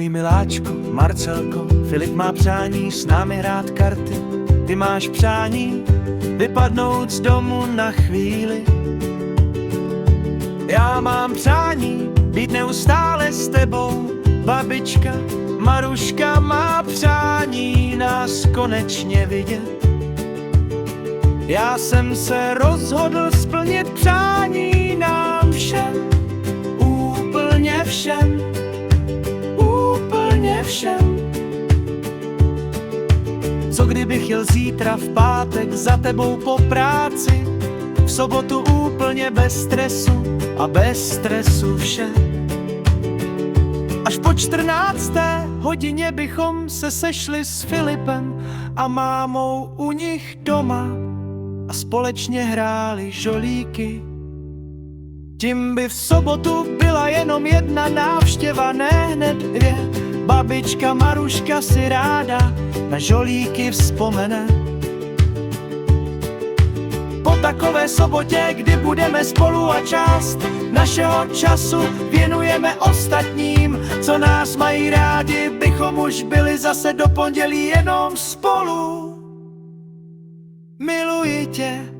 Ahoj miláčku, Marcelko, Filip má přání s námi hrát karty. Ty máš přání vypadnout z domu na chvíli. Já mám přání být neustále s tebou. Babička Maruška má přání nás konečně vidět. Já jsem se rozhodl splnit přání nám všem. Úplně všem. Úplně všem. Co kdybych jel zítra v pátek za tebou po práci, v sobotu úplně bez stresu a bez stresu vše. Až po 14. hodině bychom se sešli s Filipem a mámou u nich doma a společně hráli žolíky. Tím by v sobotu byla jenom jedna návštěva, ne hned dvě. Babička Maruška si ráda na žolíky vzpomene. Po takové sobotě, kdy budeme spolu a část našeho času věnujeme ostatním, co nás mají rádi, bychom už byli zase do pondělí jenom spolu. Miluji tě.